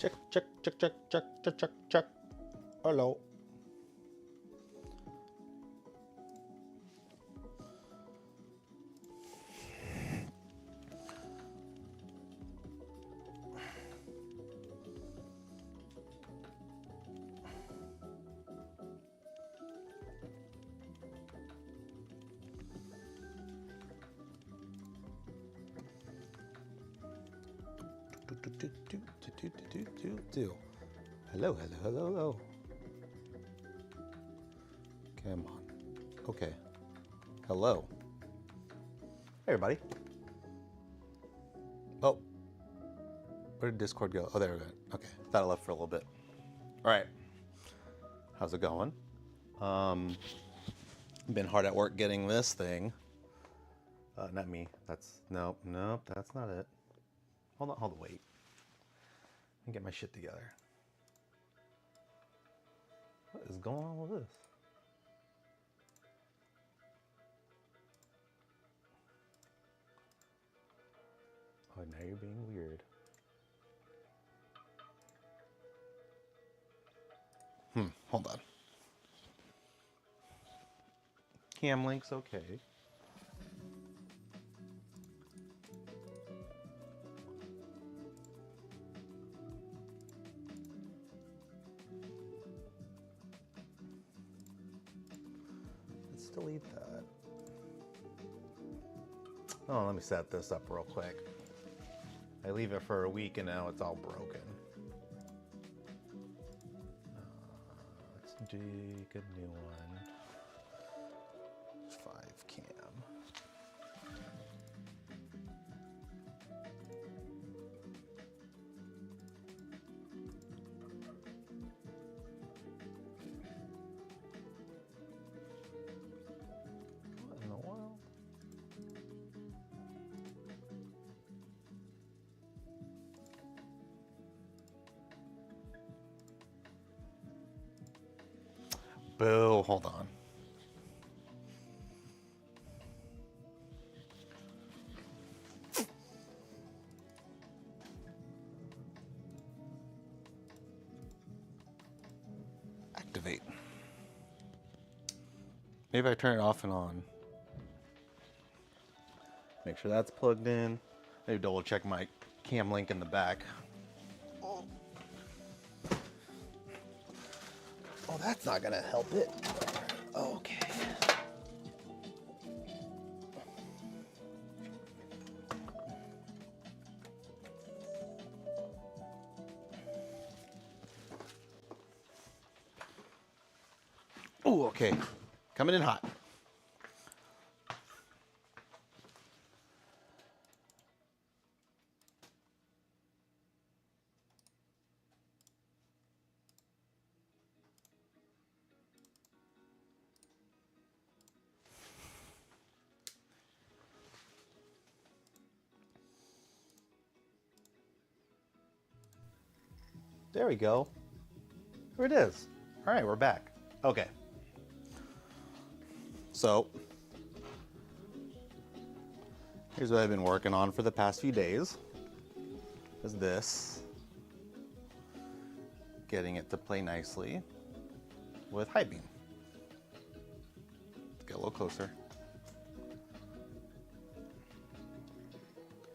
Check, check, check, check, check, check, check, check. Hello. Hello, hello, hello, hello. Come on. Okay. Hello. Hey, everybody. Oh. Where did Discord go? Oh, there we go. Okay. Thought I left for a little bit. All right. How's it going? Been hard at work getting this thing. Not me. That's nope, that's not it. Hold on, wait. Let me get my shit together. What is going on with this? Oh, now you're being weird. Hold on. Cam link's okay. Let's delete that. Oh, let me set this up real quick. I leave it for a week and now it's all broken. Let's do a new one. 5 cam. What in the world? Boo, hold on. Activate. Maybe I turn it off and on. Make sure that's plugged in. Maybe double check my cam link in the back. Oh, that's not gonna help it. Okay. Oh, okay. Coming in hot. There we go. There it is. All right, we're back. Okay. So, here's what I've been working on for the past few days. Is this. Getting it to play nicely with HiBean. Let's get a little closer.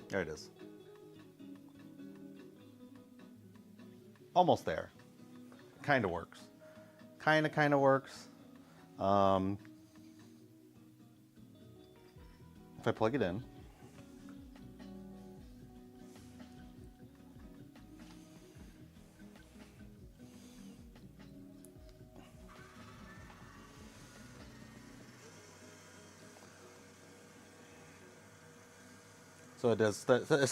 There it is. Almost there. Kind of works. Kind of works. If I plug it in. So it does. It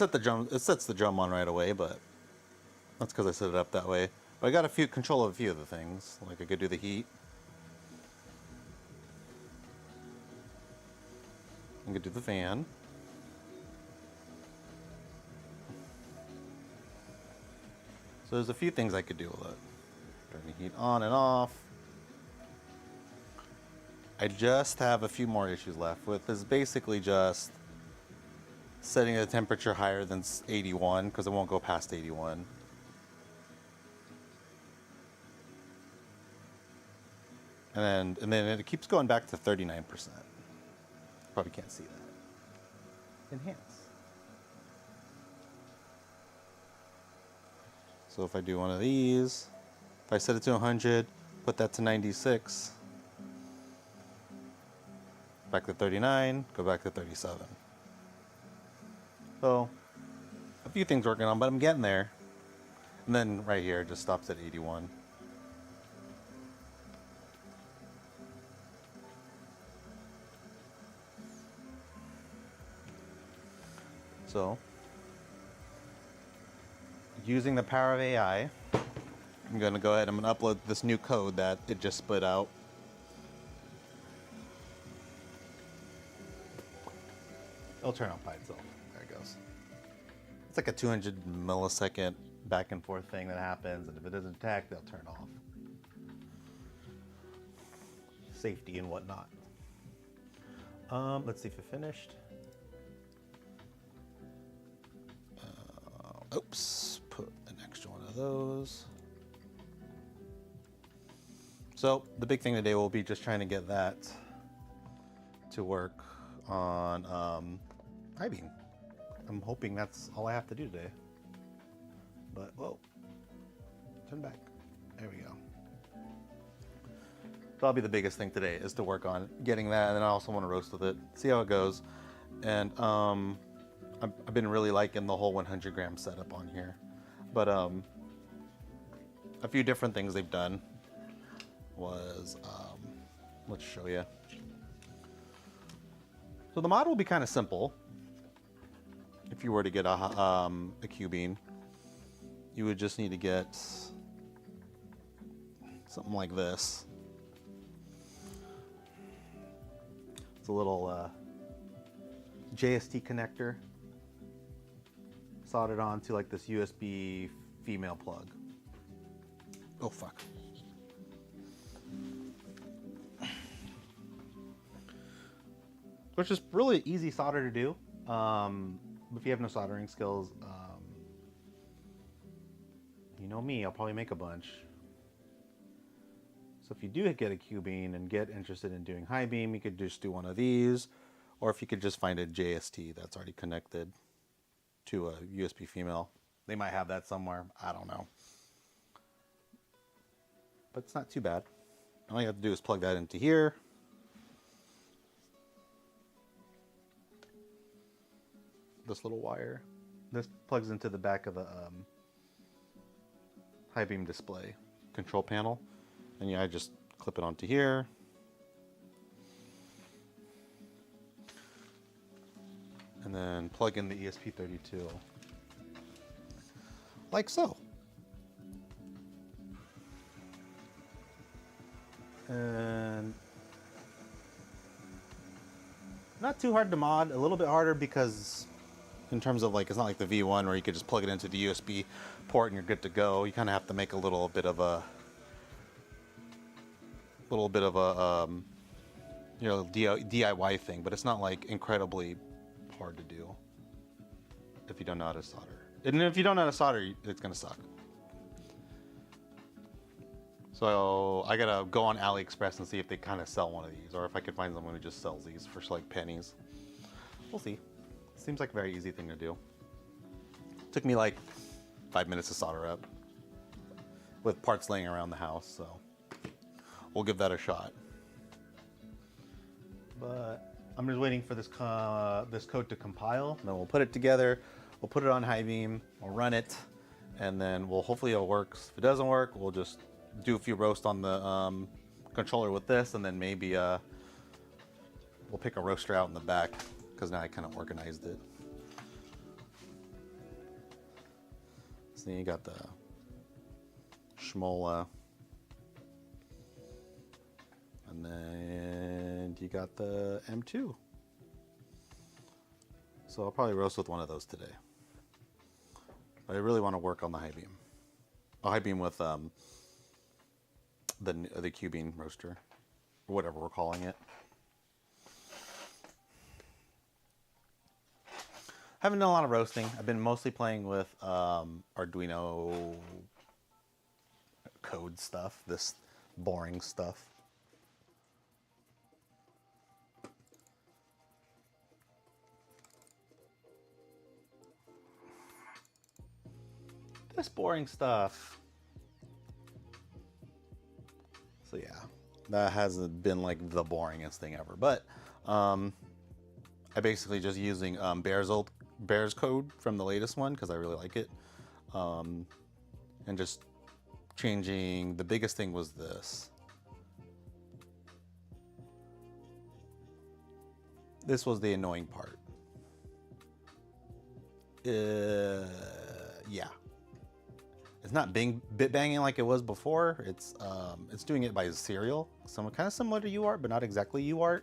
sets the drum on right away, but that's because I set it up that way. But I got control of a few of the things. Like I could do the heat. I could do the fan. So there's a few things I could do with it. Turn the heat on and off. I just have a few more issues left with. This is basically just setting the temperature higher than 81 because it won't go past 81. and then it keeps going back to 39%. Probably can't see that. Enhance. So if I do one of these, if I set it to 100, put that to 96, back to 39, go back to 37. So a few things working on, but I'm getting there. And then right here it just stops at 81. So using the power of AI, I'm going to go ahead and I'm going to upload this new code that it just spit out. It'll turn on by itself. There it goes. It's like a 200 millisecond back and forth thing that happens, and if it doesn't detect, they'll turn off. Safety and whatnot. Let's see if it finished. Oops, put an extra one of those. So the big thing today will be just trying to get that to work on HiBean. I'm hoping that's all I have to do today. But, whoa, turn back. There we go. So that'll be the biggest thing today, is to work on getting that, and then I also want to roast with it, see how it goes. And I've been really liking the whole 100 gram setup on here. But a few different things they've done was, let's show you. So the mod will be kind of simple. If you were to get a Cubean, you would just need to get something like this. It's a little JST connector soldered onto like this USB female plug. Oh fuck. Which is really easy solder to do. If you have no soldering skills, you know me, I'll probably make a bunch. So if you do get a Cubean and get interested in doing HiBean, you could just do one of these, or if you could just find a JST that's already connected to a USB female. They might have that somewhere, I don't know. But it's not too bad. All you have to do is plug that into here. This little wire. This plugs into the back of the HiBean display control panel. And yeah, I just clip it onto here. And then plug in the ESP32. Like so. And not too hard to mod, a little bit harder because in terms of like, it's not like the V1 where you could just plug it into the USB port and you're good to go. You kind of have to make a little bit of a you know, DIY thing, but it's not like incredibly hard to do if you don't know how to solder. And if you don't know how to solder, it's gonna suck. So I gotta go on AliExpress and see if they kind of sell one of these, or if I could find someone who just sells these for like pennies. We'll see. Seems like a very easy thing to do. Took me like 5 minutes to solder up with parts laying around the house, so we'll give that a shot. But I'm just waiting for this code to compile, and then we'll put it together. We'll put it on HiBean, we'll run it, and then hopefully it works. If it doesn't work, we'll just do a few roasts on the controller with this, and then maybe we'll pick a roaster out in the back, because now I kind of organized it. So you got the Schmola, and then you got the M2. So I'll probably roast with one of those today. But I really want to work on the HiBean. Oh, HiBean with the Cubean roaster, or whatever we're calling it. Haven't done a lot of roasting. I've been mostly playing with Arduino code stuff, this boring stuff. this boring stuff. So yeah, that hasn't been like the boringest thing ever, but I basically just using Bear's code from the latest one because I really like it, and just changing. The biggest thing was this. This was the annoying part. Yeah. It's not bit banging like it was before. It's doing it by serial, so kind of similar to UART, but not exactly UART.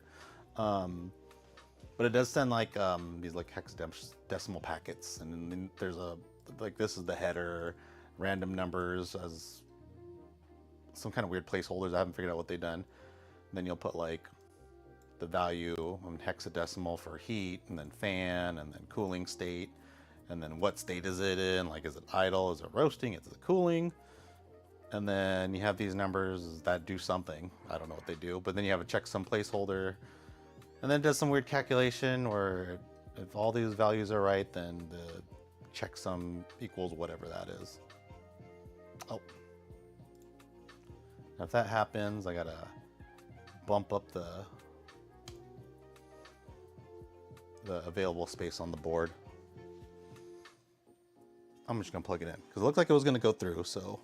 But it does send like these like hexadecimal packets, and then there's a like this is the header, random numbers as some kind of weird placeholders. I haven't figured out what they've done. And then you'll put like the value on hexadecimal for heat, and then fan, and then cooling state. And then what state is it in? Like, is it idle? Is it roasting? Is it cooling? And then you have these numbers that do something. I don't know what they do. But then you have a checksum placeholder. And then it does some weird calculation where if all these values are right, then the checksum equals whatever that is. Oh. Now if that happens, I gotta bump up the available space on the board. I'm just gonna plug it in because it looked like it was gonna go through, so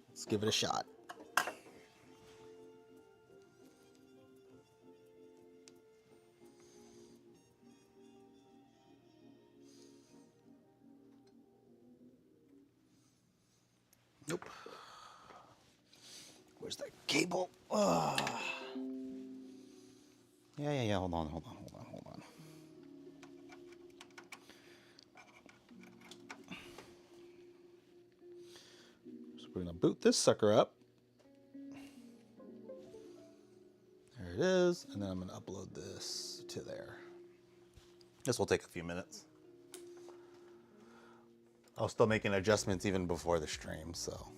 let's give it a shot. Nope. Where's that cable? Yeah. Hold on. We're gonna boot this sucker up. There it is, and then I'm gonna upload this to there. This will take a few minutes. I was still making adjustments even before the stream, so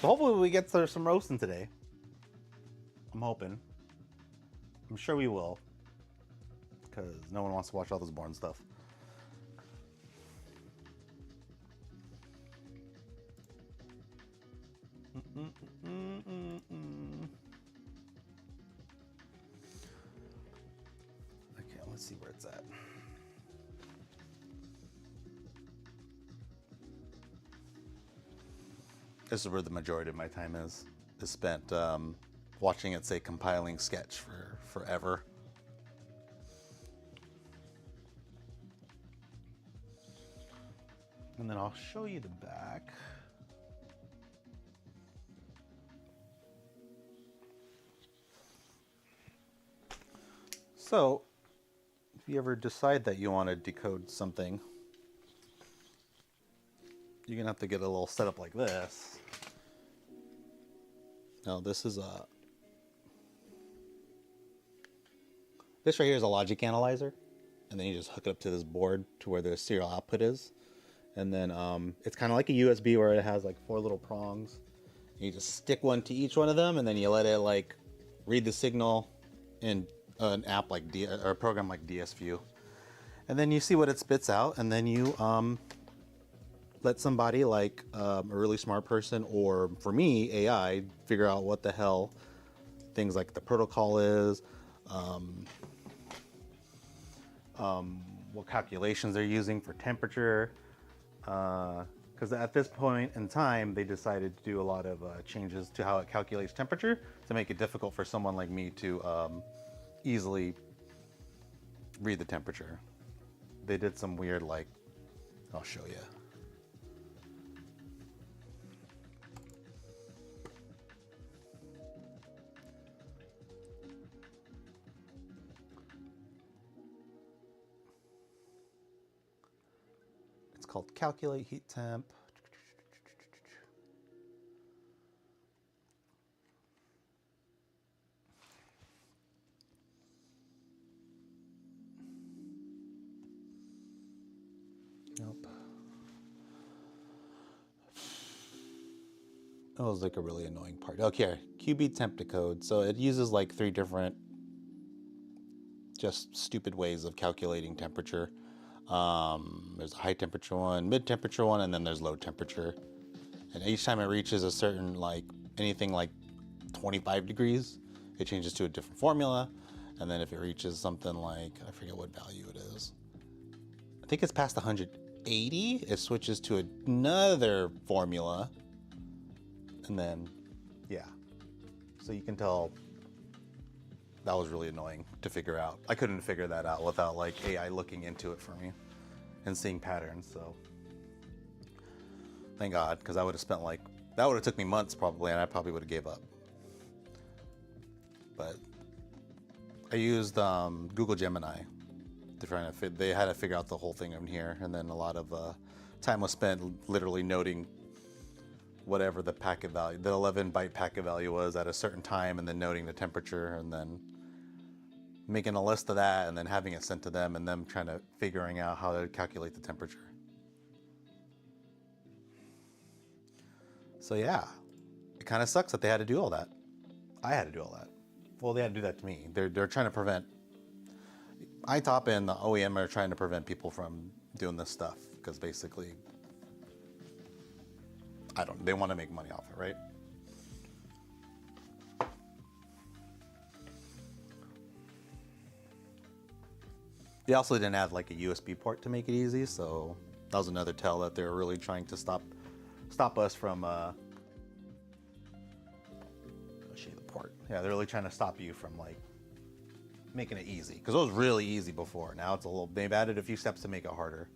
hopefully we get some roasting today. I'm hoping. I'm sure we will, because no one wants to watch all this boring stuff. Okay, let's see where it's at. This is where the majority of my time is spent watching it say compiling sketch for forever. And then I'll show you the back. So, if you ever decide that you want to decode something, you're gonna have to get a little setup like this. Now, this right here is a logic analyzer, and then you just hook it up to this board to where the serial output is, and then it's kind of like a USB where it has like 4 little prongs. You just stick one to each one of them, and then you let it like read the signal in an app like or a program like DSView, and then you see what it spits out, and then you let somebody like a really smart person, or for me AI, figure out what the hell things like the protocol is, what calculations they're using for temperature, because at this point in time they decided to do a lot of changes to how it calculates temperature to make it difficult for someone like me to easily read the temperature. They did some weird, like, I'll show you. It's called calculate heat temp. Nope. That was like a really annoying part. Okay, Cubean temp decode. So it uses like 3 different just stupid ways of calculating temperature. There's a high temperature one, mid temperature one, and then there's low temperature. And each time it reaches a certain, like anything like 25 degrees, it changes to a different formula. And then if it reaches something like, I forget what value it is, I think it's past 180, it switches to another formula. And then, yeah. So you can tell that was really annoying to figure out. I couldn't figure that out without like AI looking into it for me and seeing patterns. So thank God, because I would have spent like, that would have took me months probably, and I probably would have gave up. But I used Google Gemini to try to they had to figure out the whole thing in here, and then a lot of time was spent literally noting whatever the packet value, the 11 byte packet value was at a certain time, and then noting the temperature, and then making a list of that, and then having it sent to them, and them trying to figuring out how to calculate the temperature. So yeah, it kind of sucks that they had to do all that. I had to do all that. Well, they had to do that to me. They're trying to prevent, iTop and the OEM are trying to prevent people from doing this stuff, because basically, they want to make money off it, right? They also didn't add like a USB port to make it easy, so that was another tell that they're really trying to stop us from I'll show you the port. Yeah, they're really trying to stop you from like making it easy, because it was really easy before. Now it's a little, they've added a few steps to make it harder.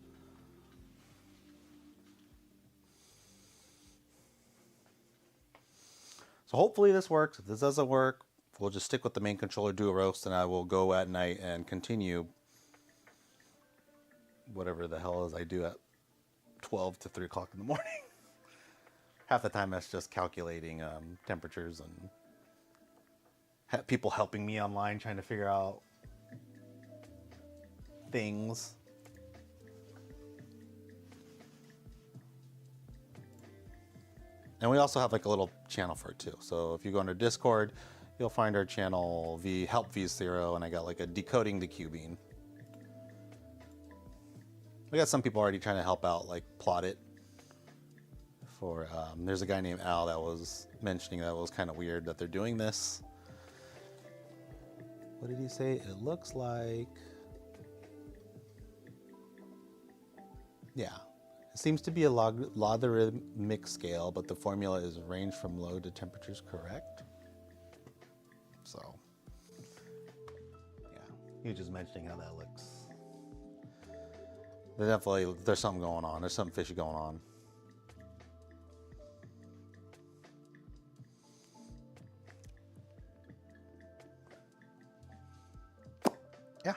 So hopefully this works. If this doesn't work, we'll just stick with the main controller, do a roast, and I will go at night and continue whatever the hell is I do at 12 to 3 o'clock in the morning. Half the time that's just calculating temperatures and people helping me online trying to figure out things. And we also have like a little channel for it too. So if you go under Discord, you'll find our channel, help v0, and I got like a decoding the Cubean. We got some people already trying to help out, like plot it. For there's a guy named Al that was mentioning that it was kind of weird that they're doing this. What did he say? It looks like, yeah. It seems to be a logarithmic scale, but the formula is range from low to temperatures correct. So, yeah, he was just mentioning how that looks. But definitely, there's something going on. There's something fishy going on. Yeah.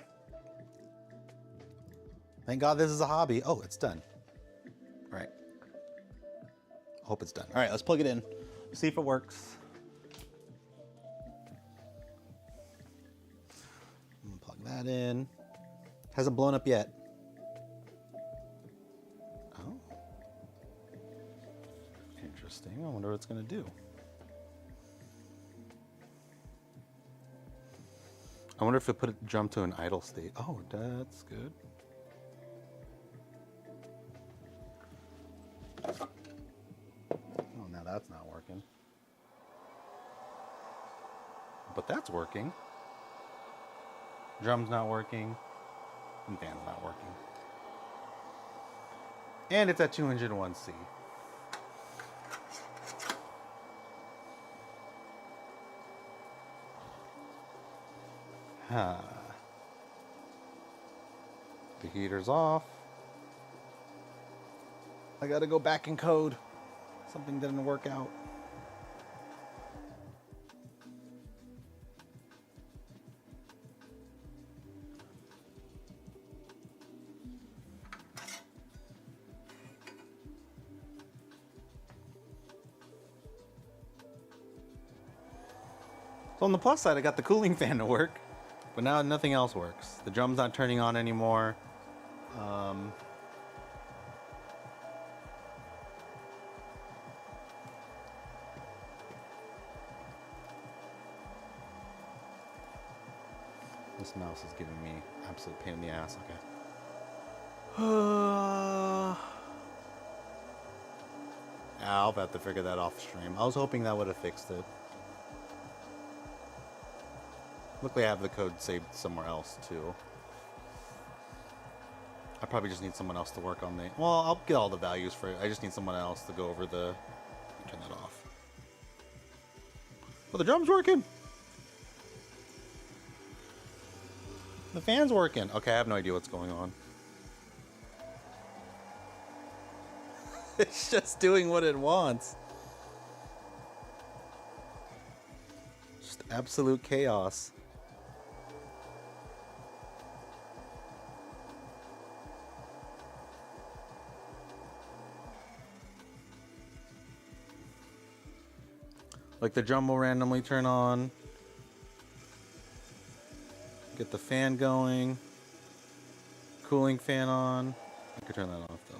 Thank God this is a hobby. Oh, it's done. All right. Hope it's done. All right, let's plug it in. See if it works. Plug that in. Hasn't blown up yet. Oh. Interesting. I wonder what it's going to do. I wonder if it put it jump to an idle state. Oh, that's good. Oh, now that's not working. But that's working. Drum's not working. And fan's not working. And it's at 201C. The heater's off. I gotta go back in code. Something didn't work out. So on the plus side, I got the cooling fan to work, but now nothing else works. The drum's not turning on anymore. This mouse is giving me absolute pain in the ass. Okay. I'll have to figure that off stream. I was hoping that would have fixed it. Luckily I have the code saved somewhere else too. I probably just need someone else to work on the... Well, I'll get all the values for it. I just need someone else to go over the... Turn that off. Oh, the drum's working! The fan's working. Okay, I have no idea what's going on. It's just doing what it wants. Just absolute chaos. Like the drum will randomly turn on. Get the fan going. Cooling fan on. I could turn that off though.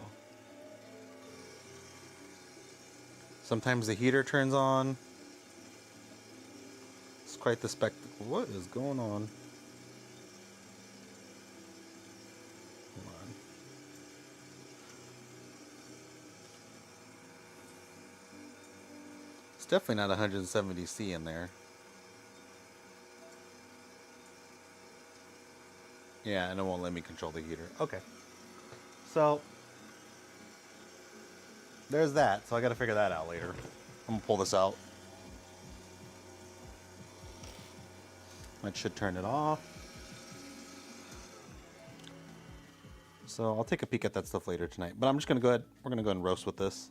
Sometimes the heater turns on. It's quite the spectacle. What is going on? Hold on. It's definitely not 170C in there. Yeah, and it won't let me control the heater. Okay. So there's that. So I got to figure that out later. I'm going to pull this out. That should turn it off. So I'll take a peek at that stuff later tonight. But I'm just going to go ahead. We're going to go ahead and roast with this.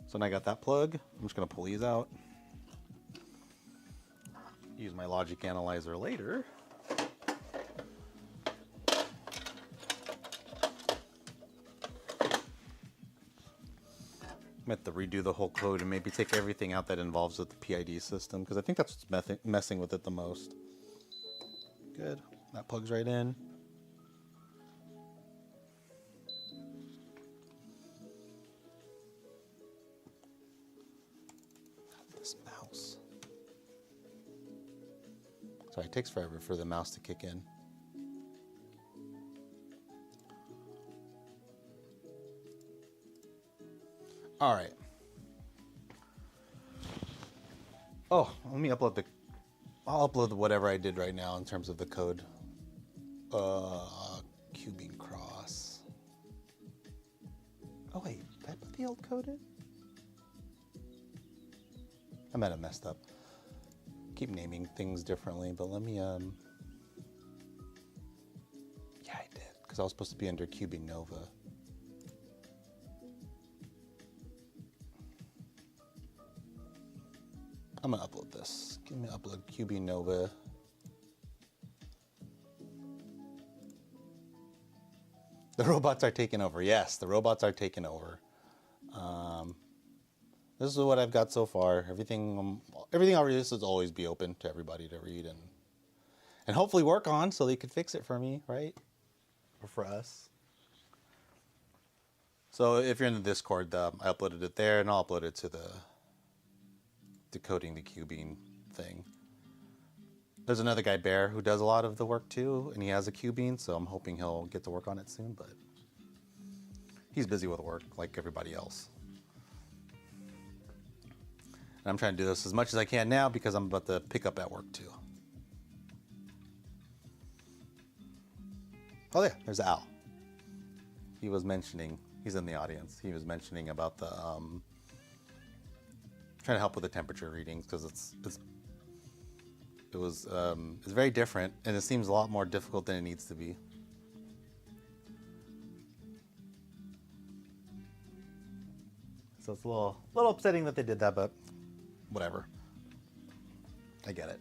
So now I got that plug. I'm just going to pull these out. Use my logic analyzer later. I'm going to have to redo the whole code and maybe take everything out that involves with the PID system, because I think that's what's messing with it the most. Good. That plugs right in. This mouse. Sorry, it takes forever for the mouse to kick in. All right. Oh, let me upload the... I'll upload whatever I did right now in terms of the code. Cubean cross. Oh wait, did I put the old code in? I might have messed up. Keep naming things differently, but let me yeah, I did, because I was supposed to be under Cubean Nova. I'm gonna upload this. Give me upload Cubean Nova. The robots are taking over. Yes, the robots are taking over. This is what I've got so far. Everything I'll release will always be open to everybody to read and hopefully work on, so they could fix it for me, right? Or for us. So if you're in the Discord, I uploaded it there, and I'll upload it to the decoding the Cubean thing. There's another guy, Bear, who does a lot of the work too, and he has a Cubean, so I'm hoping he'll get to work on it soon, but he's busy with work like everybody else. And I'm trying to do this as much as I can now because I'm about to pick up at work too. Oh yeah, there's Al. He was mentioning, he's in the audience, he was mentioning about the trying to help with the temperature readings, because it's very different, and it seems a lot more difficult than it needs to be. So it's a little upsetting that they did that, but whatever. I get it.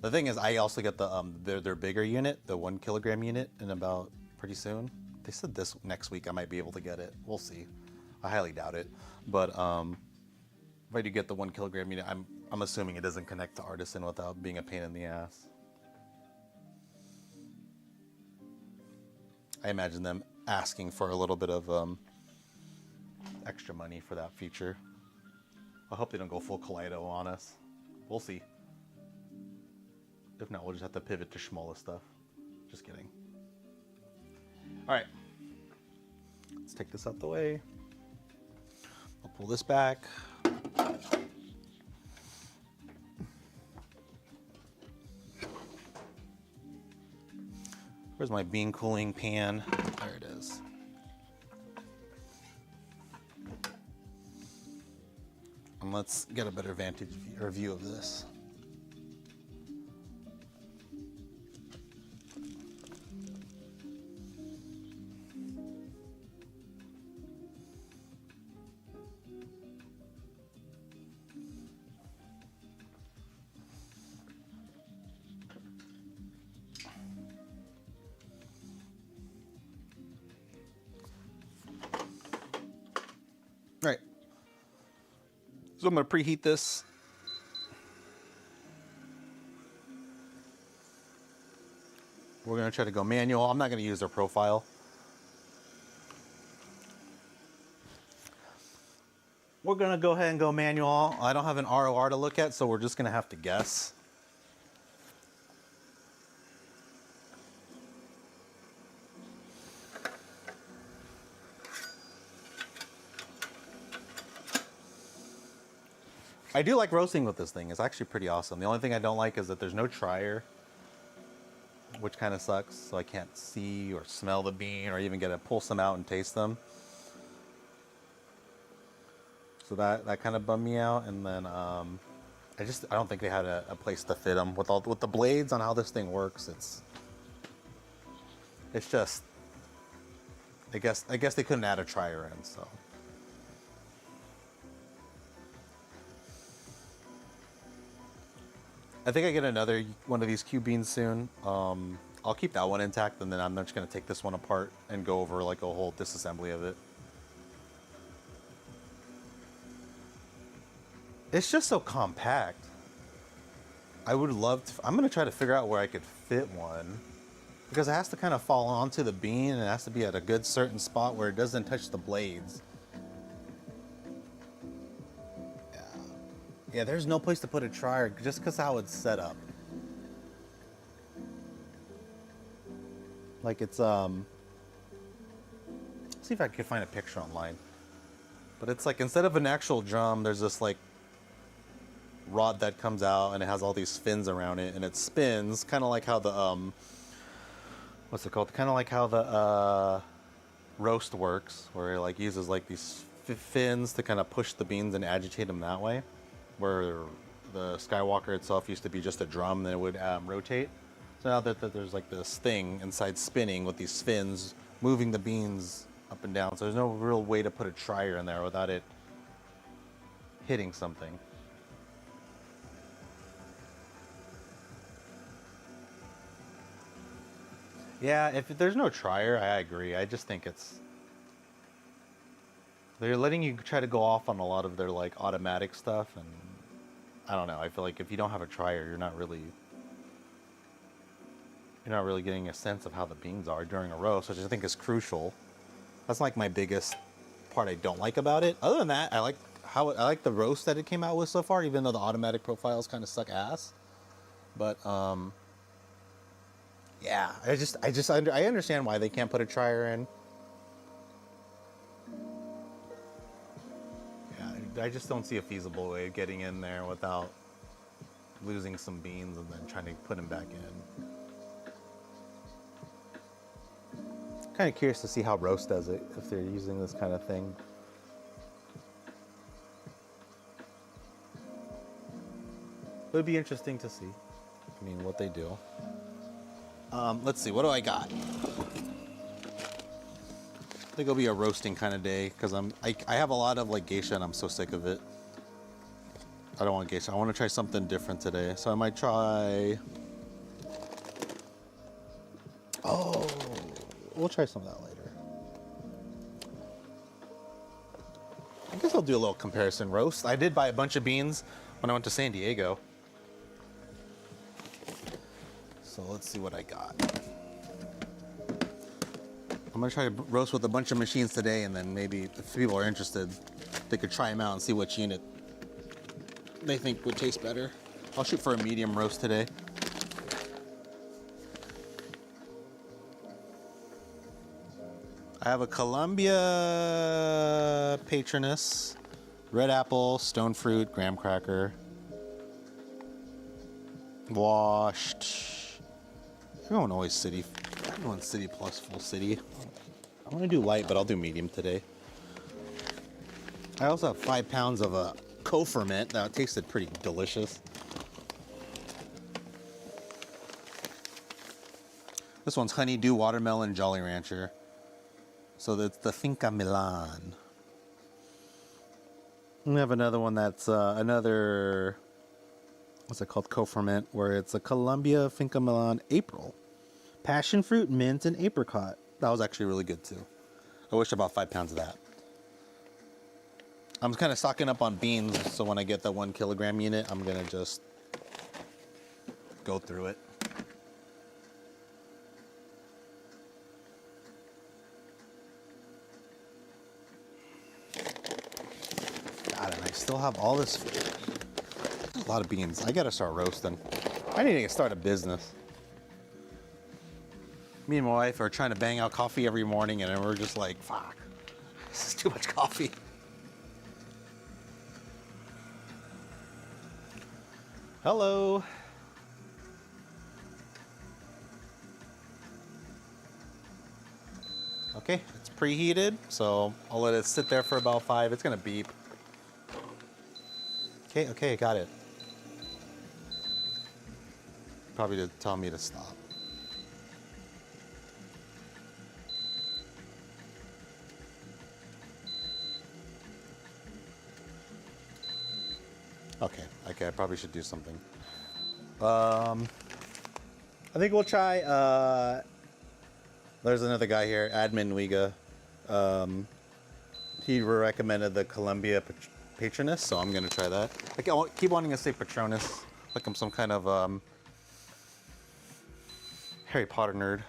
The thing is, I also get the their bigger unit, the 1 kilogram unit, in about pretty soon. They said this next week I might be able to get it. We'll see. I highly doubt it, but if I do get the 1 kilogram unit, I'm assuming it doesn't connect to Artisan without being a pain in the ass. I imagine them asking for a little bit of extra money for that feature. I hope they don't go full Kaleido on us. We'll see. If not, we'll just have to pivot to smaller stuff. Just kidding. All right, let's take this out the way. I'll pull this back. Where's my bean cooling pan? There it is. And let's get a better vantage or view of this. Right. So I'm going to preheat this. We're going to try to go manual. I'm not going to use their profile. We're going to go ahead and go manual. I don't have an ROR to look at, so we're just going to have to guess. I do like roasting with this thing. It's actually pretty awesome. The only thing I don't like is that there's no trier, which kind of sucks. So I can't see or smell the bean or even get to pull some out and taste them. So that kind of bummed me out. And then I don't think they had a place to fit them with the blades on how this thing works. It's just, I guess they couldn't add a trier in, so. I think I get another one of these Cubeans soon. I'll keep that one intact, and then I'm just gonna take this one apart and go over like a whole disassembly of it. It's just so compact. I would love to, I'm gonna try to figure out where I could fit one, because it has to kind of fall onto the bean and it has to be at a good certain spot where it doesn't touch the blades. Yeah, there's no place to put a trier just because how it's set up. Like it's, see if I can find a picture online. But it's like, instead of an actual drum, there's this like rod that comes out and it has all these fins around it and it spins, kind of like how the, what's it called? Kind of like how the roast works, where it like uses like these fins to kind of push the beans and agitate them that way. Where the Skywalker itself used to be just a drum, then it would rotate. So now that there's like this thing inside spinning with these fins moving the beans up and down, so there's no real way to put a trier in there without it hitting something. Yeah, if there's no trier, I agree. I just think they're letting you try to go off on a lot of their like automatic stuff, and I don't know. I feel like if you don't have a trier, you're not really getting a sense of how the beans are during a roast, which I think is crucial. That's like my biggest part I don't like about it. Other than that, I like the roast that it came out with so far, even though the automatic profiles kind of suck ass. But yeah, I understand why they can't put a trier in. I just don't see a feasible way of getting in there without losing some beans and then trying to put them back in. Kind of curious to see how roast does it, if they're using this kind of thing. It would be interesting to see. I mean, what they do. Let's see, what do I got? I think it'll be a roasting kind of day, because I have a lot of like geisha and I'm so sick of it. I don't want geisha. I want to try something different today. So I might try, oh, we'll try some of that later. I guess I'll do a little comparison roast. I did buy a bunch of beans when I went to San Diego. So let's see what I got. I'm gonna try to roast with a bunch of machines today, and then maybe if people are interested, they could try them out and see which unit they think would taste better. I'll shoot for a medium roast today. I have a Columbia Patronus, red apple, stone fruit, graham cracker, washed. I'm going always city. I'm going city plus full city. I want to do light, but I'll do medium today. I also have 5 pounds of a co-ferment that tasted pretty delicious. This one's Honeydew Watermelon Jolly Rancher. So that's the Finca Milan. We have another one that's another, what's it called, co-ferment, where it's a Columbia Finca Milan April. Passion fruit, mint, and apricot. That was actually really good too. I wish about 5 pounds of that. I'm kind of stocking up on beans, so when I get that 1 kilogram unit, I'm gonna just go through it. God, and I still have all this, a lot of beans. I gotta start roasting. I need to start a business. Me and my wife are trying to bang out coffee every morning, and we're just like, fuck, this is too much coffee. Hello. Okay, it's preheated, so I'll let it sit there for about 5. It's gonna beep. Okay, got it. Probably to tell me to stop. Okay, I probably should do something. I think we'll try, there's another guy here, Admin Wiga. He recommended the Columbia Patronus, so I'm gonna try that. I keep wanting to say Patronus, like I'm some kind of Harry Potter nerd.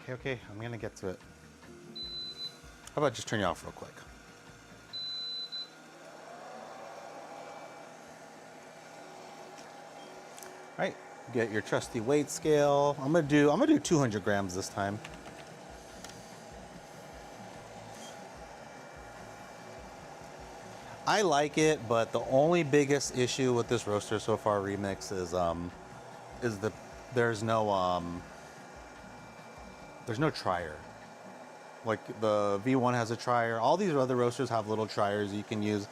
Okay, I'm gonna get to it. How about just turn you off real quick? All right, get your trusty weight scale. I'm gonna do 200 grams this time. I like it, but the only biggest issue with this roaster so far remix is there's no trier. Like the V1 has a trier. All these other roasters have little triers you can use.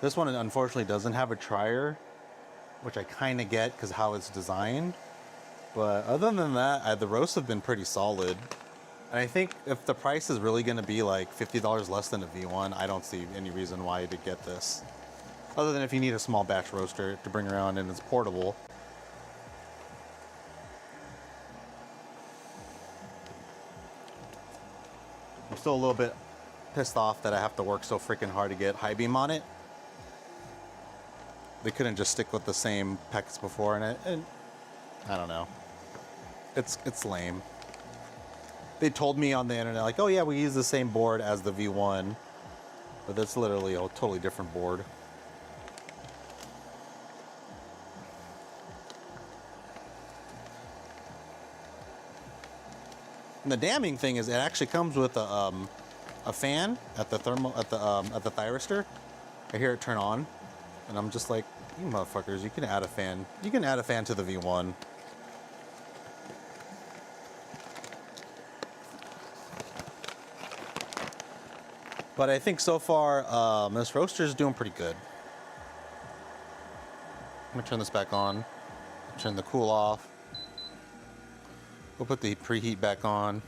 This one unfortunately doesn't have a trier, which I kind of get because how it's designed. But other than that, the roasts have been pretty solid. And I think if the price is really going to be like $50 less than a V1, I don't see any reason why to get this. Other than if you need a small batch roaster to bring around and it's portable. I'm still a little bit pissed off that I have to work so freaking hard to get HiBean on it. They couldn't just stick with the same packets before, and I don't know. It's lame. They told me on the internet, like, oh yeah, we use the same board as the V1, but that's literally a totally different board. And the damning thing is, it actually comes with a fan at the thyristor. I hear it turn on, and I'm just like, you motherfuckers, you can add a fan. You can add a fan to the V1. But I think so far, this roaster is doing pretty good. I'm gonna turn this back on. Turn the cool off. We'll put the preheat back on.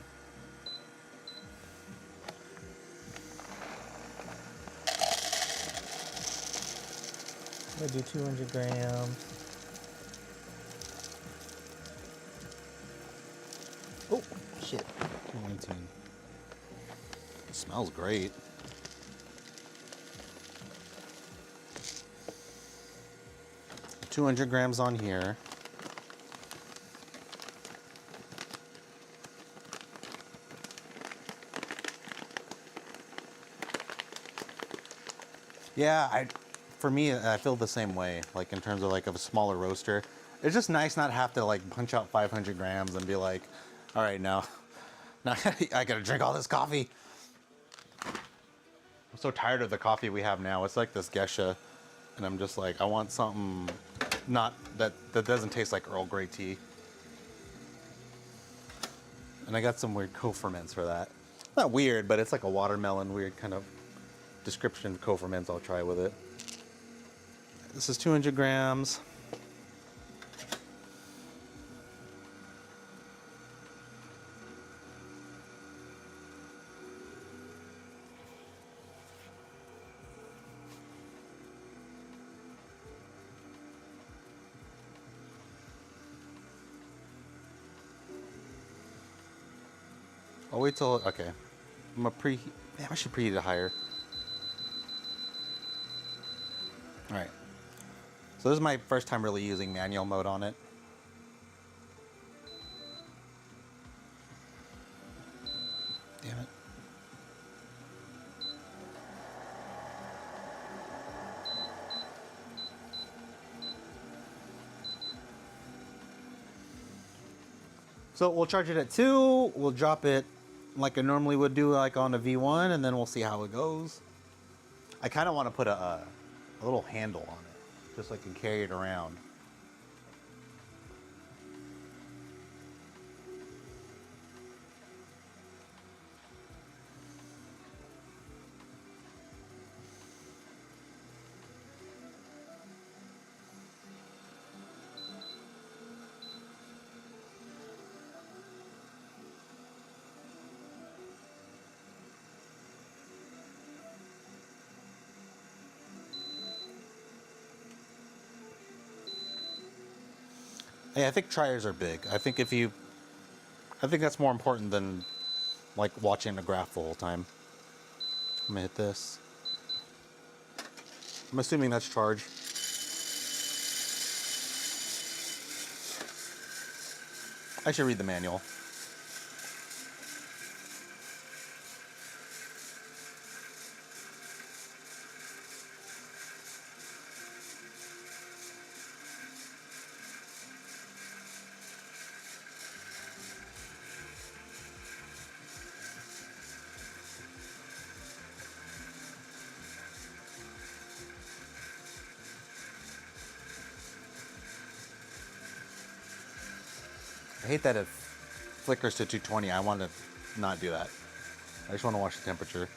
I'm gonna do 200 grams. Oh, shit. 19. It smells great. $200 grams on here. Yeah, for me, I feel the same way. Like in terms of like a smaller roaster, It's just nice not have to like punch out 500 grams and be like, all right, now I gotta drink all this coffee. I'm so tired of the coffee we have now. It's like this Gesha, and I'm just like, I want something not that doesn't taste like Earl Grey tea. And I got some weird co-ferments for that. Not weird, but it's like a watermelon weird kind of description of co-ferments I'll try with it. This is 200 grams. I'll wait till, okay. I'm gonna damn, I should preheat it higher. All right. So this is my first time really using manual mode on it. Damn it. So we'll charge it at 2, we'll drop it like I normally would do like on a V1, and then we'll see how it goes. I kind of want to put a little handle on it, just so I can carry it around. Yeah, I think triers are big. I think that's more important than like watching a graph the whole time. I'm gonna hit this. I'm assuming that's charged. I should read the manual. I hate that it flickers to 220. I want to not do that. I just want to watch the temperature.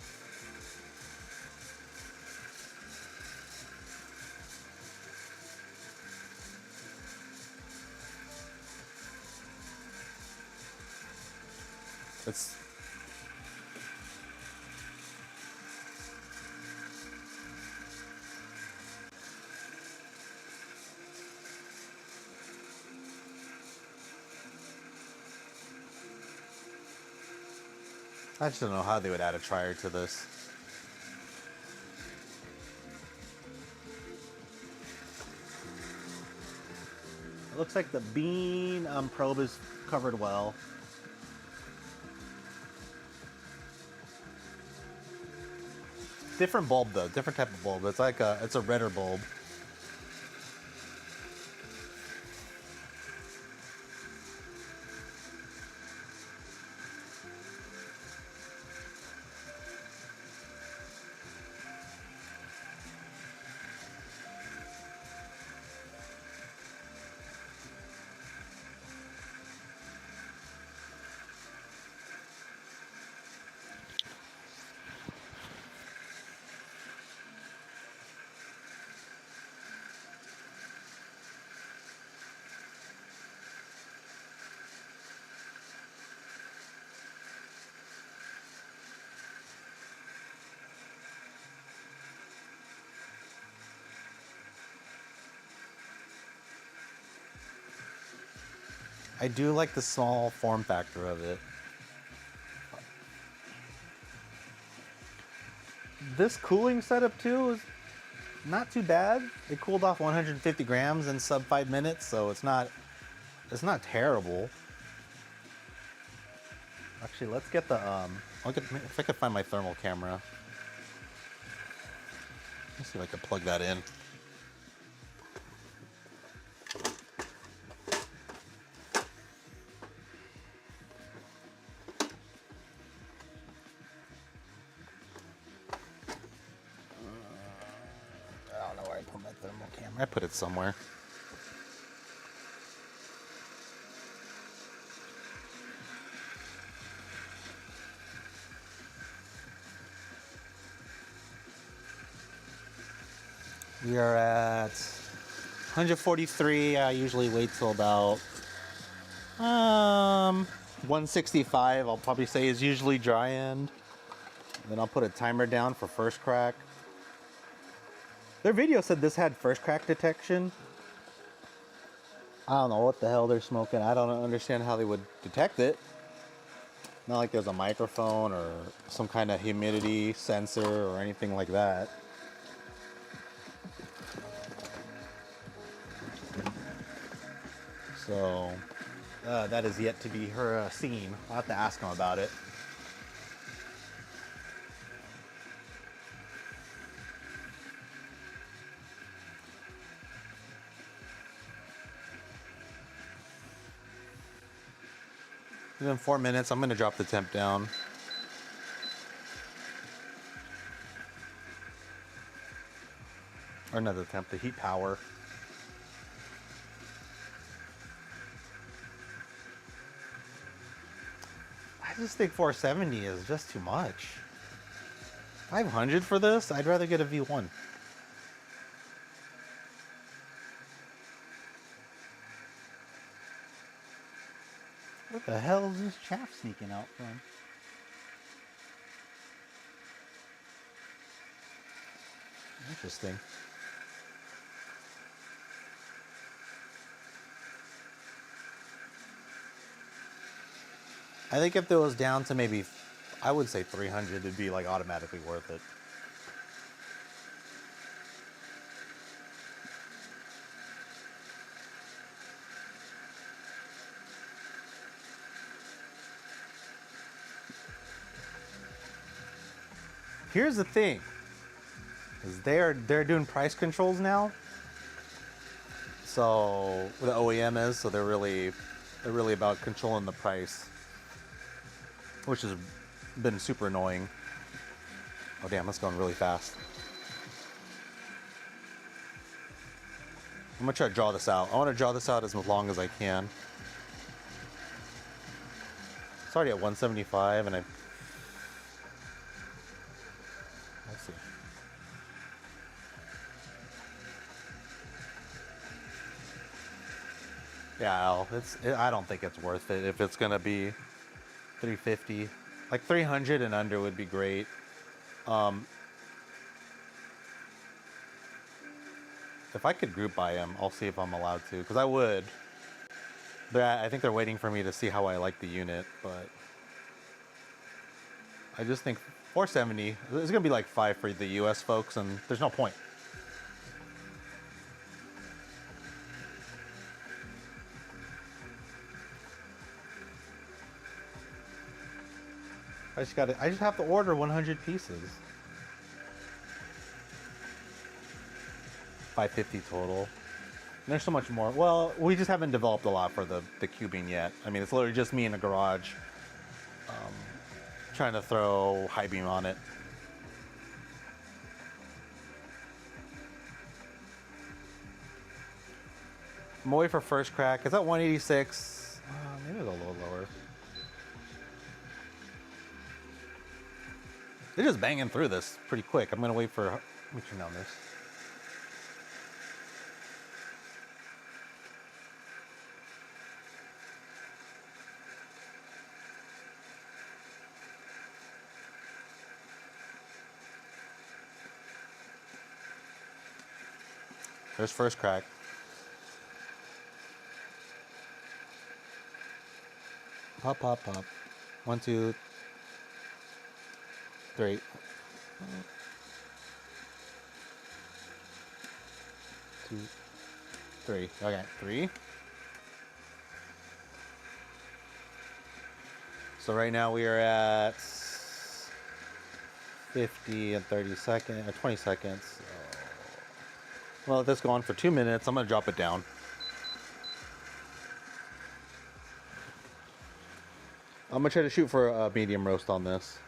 It's I just don't know how they would add a trier to this. It looks like the bean probe is covered well. Different bulb though, different type of bulb. It's like it's a redder bulb. I do like the small form factor of it. This cooling setup too is not too bad. It cooled off 150 grams in sub 5 minutes, so it's not terrible. Actually, let's get the if I could find my thermal camera. Let's see if I can plug that in. I might put it somewhere. We are at 143. I usually wait till about 165. I'll probably say is usually dry end. Then I'll put a timer down for first crack. Their video said this had first crack detection. I don't know what the hell they're smoking. I don't understand how they would detect it. Not like there's a microphone or some kind of humidity sensor or anything like that. So that is yet to be seen. I'll have to ask him about it. In 4 minutes, I'm going to drop the temp down. Or not the temp, the heat power. I just think 470 is just too much. 500 for this? I'd rather get a V1. What the hell is this chaff sneaking out from? Interesting. I think if it was down to maybe, I would say 300, it'd be like automatically worth it. Here's the thing, is they're doing price controls now. So the OEM is, so they're really about controlling the price, which has been super annoying. Oh damn, that's going really fast. I'm gonna try to draw this out. I want to draw this out as long as I can. It's already at 175, and let's see. Yeah, I don't think it's worth it if it's gonna be 350. Like 300 and under would be great. If I could group buy them, I'll see if I'm allowed to, because I would. I think they're waiting for me to see how I like the unit, but I just think 470 is gonna be like 5 for the US folks, and there's no point. I just have to order 100 pieces. 550 total. And there's so much more. Well, we just haven't developed a lot for the Cubean yet. I mean, it's literally just me in a garage trying to throw HiBean on it. I'm away for first crack. It's at 186. Maybe a little lower. They're just banging through this pretty quick. I'm gonna wait for. Let me turn down this. There's first crack. Pop, pop, pop. 1, 2, 3. 2, 3. Okay, 3. So right now we are at 50 and 30 seconds, or 20 seconds. So, well, if this go on for 2 minutes, I'm gonna drop it down. I'm gonna try to shoot for a medium roast on this.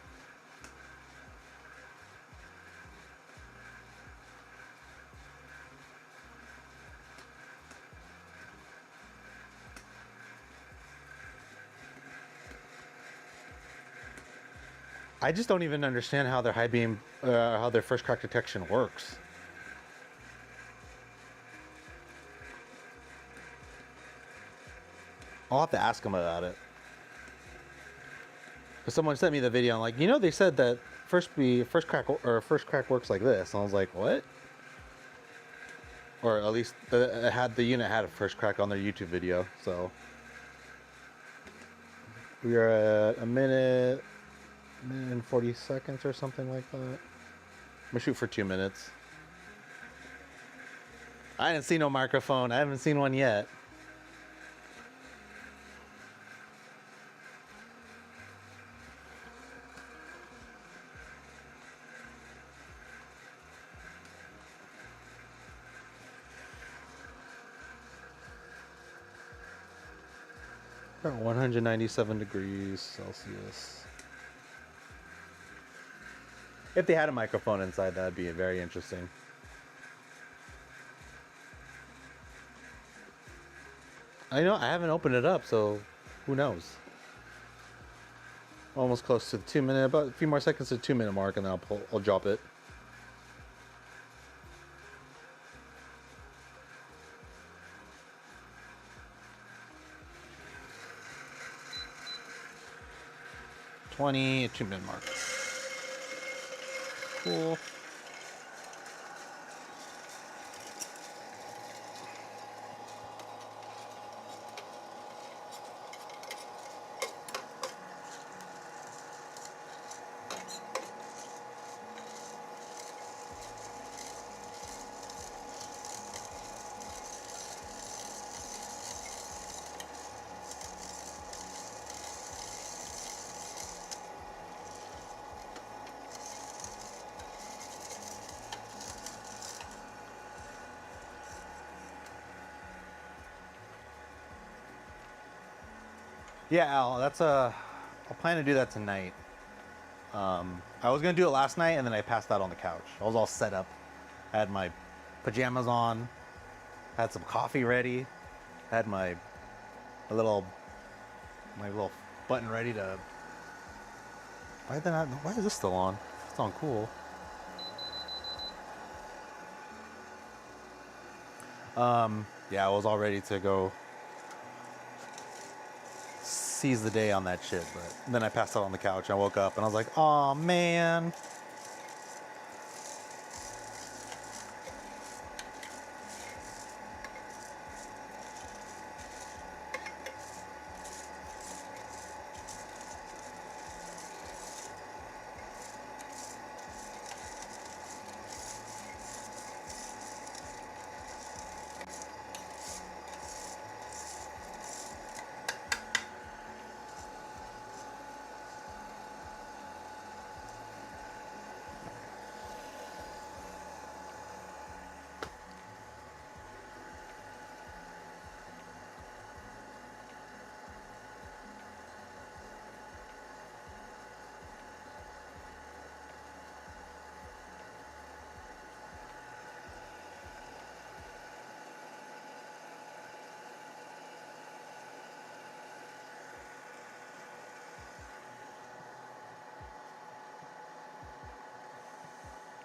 I just don't even understand how their high beam, how their first crack detection works. I'll have to ask them about it. Someone sent me the video. I'm like, you know, they said that first crack works like this. And I was like, what? Or at least the unit had a first crack on their YouTube video. So we are at a minute and 40 seconds or something like that. I'm gonna shoot for 2 minutes. I didn't see no microphone. I haven't seen one yet. About 197 degrees Celsius. If they had a microphone inside, that'd be very interesting. I know I haven't opened it up, so who knows? Almost close to the 2 minute, about a few more seconds to the 2 minute mark, and then I'll drop it. $2 minute mark. Cool. Yeah, Al, I'll plan to do that tonight. I was gonna do it last night and then I passed out on the couch. I was all set up. I had my pajamas on, had some coffee ready, had my little button ready to. Why is this still on? It's on cool. Yeah, I was all ready to go seize the day on that shit, but then I passed out on the couch. I woke up and I was like, "Oh man."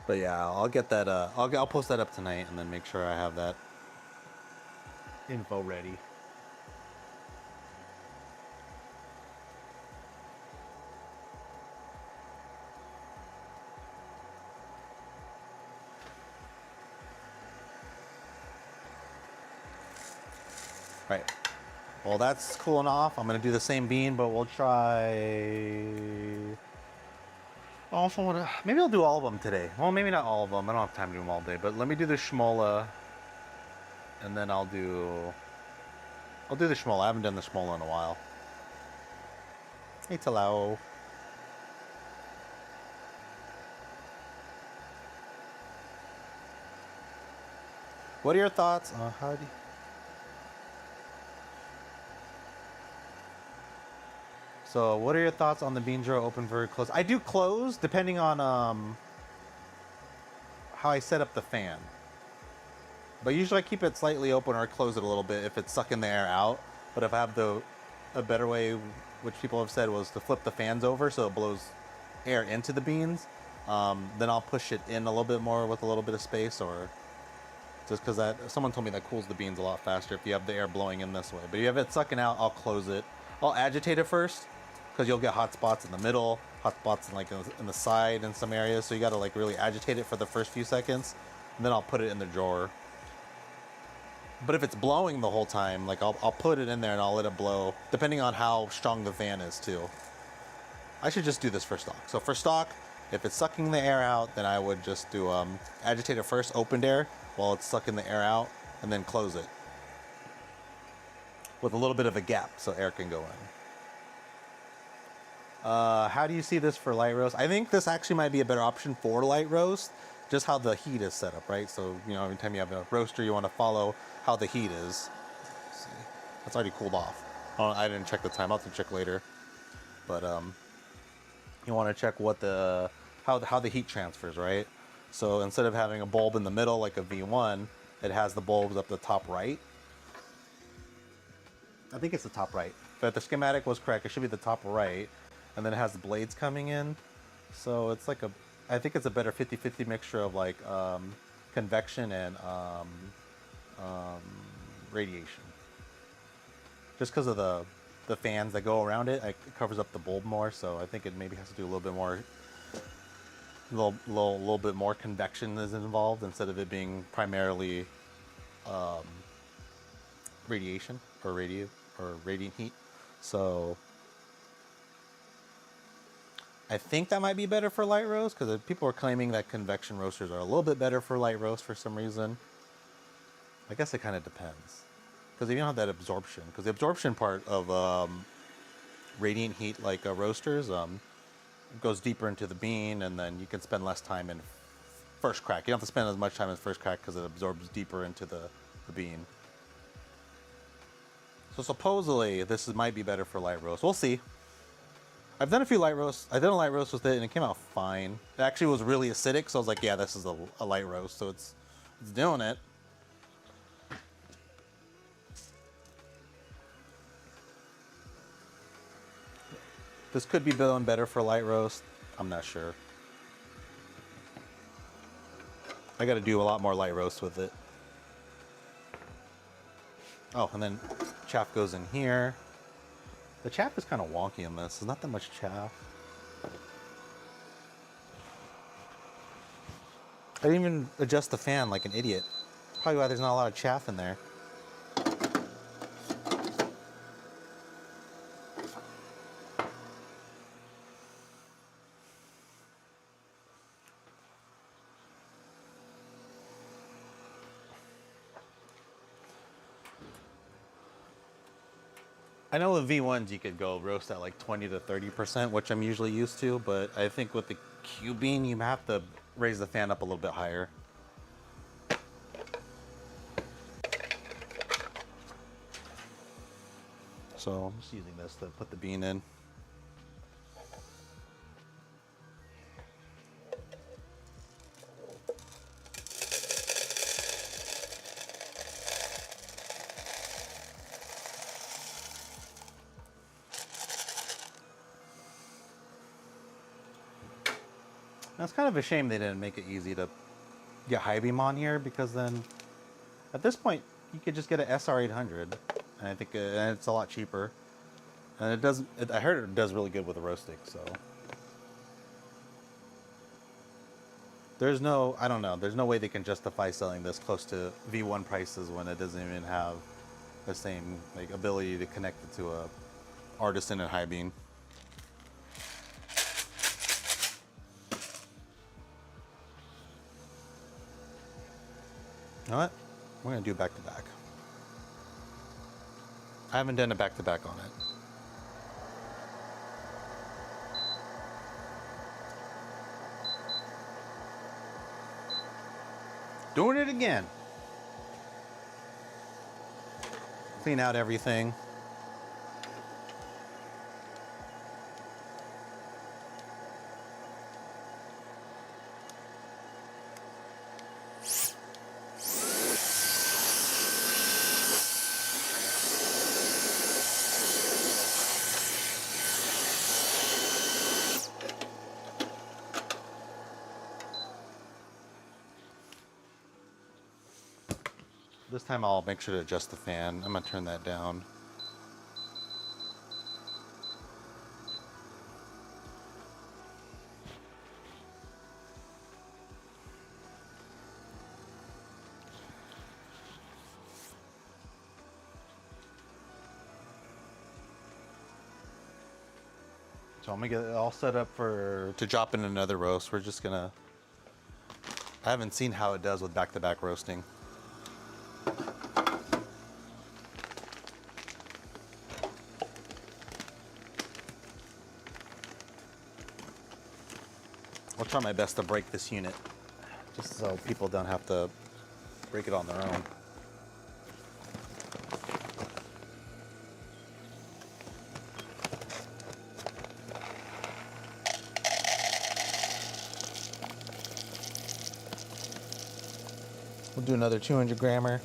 But yeah, I'll get that. I'll post that up tonight and then make sure I have that info ready. Right. Well, that's cooling off. I'm gonna do the same bean, but we'll try. Also, maybe I'll do all of them today. Well, maybe not all of them. I don't have time to do them all day. But let me do the Schmola, and then I'll do the Schmola. I haven't done the Schmola in a while. Hey, Talau. What are your thoughts on how do? So, what are your thoughts on the bean drawer open very close? I do close depending on how I set up the fan. But usually I keep it slightly open or I close it a little bit if it's sucking the air out. But if I have a better way, which people have said was to flip the fans over so it blows air into the beans, then I'll push it in a little bit more with a little bit of space, or just because someone told me that cools the beans a lot faster if you have the air blowing in this way. But if you have it sucking out, I'll close it. I'll agitate it first because you'll get hot spots in the middle, hot spots in like in the side in some areas. So you got to like really agitate it for the first few seconds, and then I'll put it in the drawer. But if it's blowing the whole time, like I'll put it in there and I'll let it blow, depending on how strong the fan is too. I should just do this for stock. So for stock, if it's sucking the air out, then I would just do agitate it first, opened air, while it's sucking the air out, and then close it with a little bit of a gap so air can go in. How do you see this for light roast? I think this actually might be a better option for light roast, just how the heat is set up, right? So, you know, every time you have a roaster, you want to follow how the heat is. Let's see. That's already cooled off. Oh, I didn't check the time. I'll have to check later. But you want to check what how the heat transfers, right? So instead of having a bulb in the middle like a V1, it has the bulbs up the top right. I think it's the top right. But the schematic was correct. It should be the top right. And then it has the blades coming in. So it's like I think it's a better 50-50 mixture of like convection and radiation. Just because of the fans that go around it, it covers up the bulb more. So I think it maybe has to do a little bit more, little bit more convection is involved instead of it being primarily radiation or radiant heat. So I think that might be better for light roast because people are claiming that convection roasters are a little bit better for light roast for some reason. I guess it kind of depends because if you don't have that absorption, because the absorption part of radiant heat like roasters goes deeper into the bean, and then you can spend less time in first crack. You don't have to spend as much time in first crack because it absorbs deeper into the bean. So supposedly this might be better for light roast. We'll see. I've done a few light roasts. I did a light roast with it and it came out fine. It actually was really acidic, so I was like, yeah, this is a light roast, so it's doing it. This could be doing better for light roast. I'm not sure. I got to do a lot more light roast with it. Oh, and then chaff goes in here. The chaff is kind of wonky in this. There's not that much chaff. I didn't even adjust the fan like an idiot. Probably why there's not a lot of chaff in there. I know with V1s you could go roast at like 20 to 30%, which I'm usually used to, but I think with the Cubean you have to raise the fan up a little bit higher. So I'm just using this to put the bean in. Now, it's kind of a shame they didn't make it easy to get HiBean on here, because then at this point you could just get an SR800, and I think and it's a lot cheaper, and it does. I heard it does really good with the roasting. So there's no, I don't know. There's no way they can justify selling this close to V1 prices when it doesn't even have the same like ability to connect it to a artisan and HiBean. You know what? We're gonna do back to back. I haven't done a back to back on it. Doing it again. Clean out everything. This time I'll make sure to adjust the fan. I'm gonna turn that down. So I'm gonna get it all set up to drop in another roast. We're just gonna, I haven't seen how it does with back-to-back roasting. I'll try my best to break this unit, just so people don't have to break it on their own. We'll do another 200 grammer.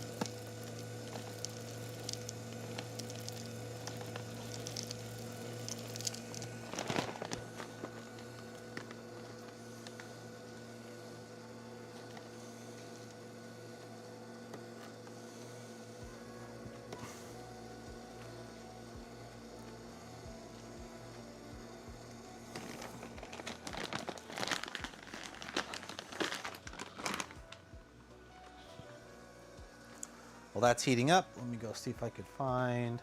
Well, that's heating up. Let me go see if I could find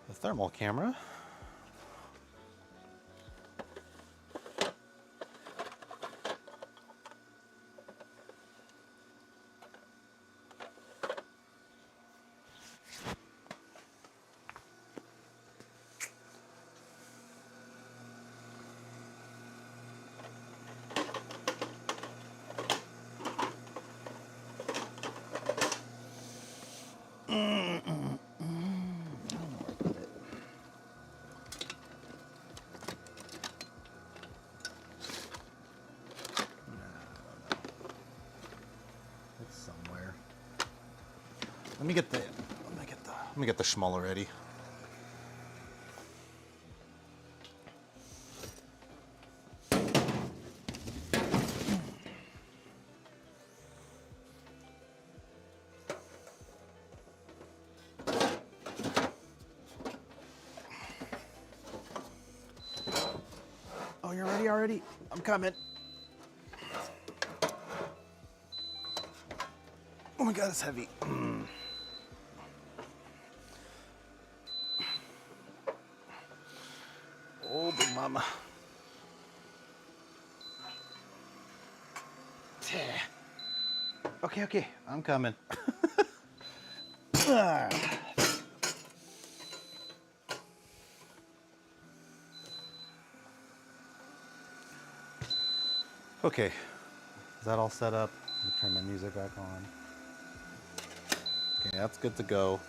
the thermal camera. Let me get the schmuller ready. Oh, you're ready already? I'm coming. Oh my God, it's heavy. Oh, big mama. Okay, I'm coming. Okay, is that all set up? Let me turn my music back on. Okay, that's good to go.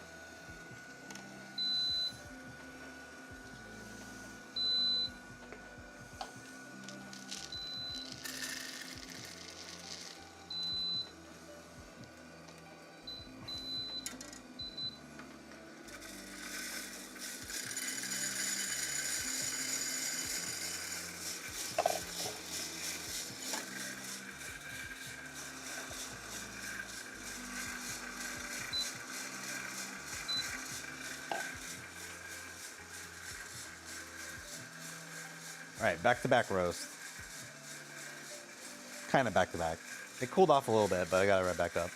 All right, back-to-back roast. Kind of back-to-back. It cooled off a little bit, but I got it right back up.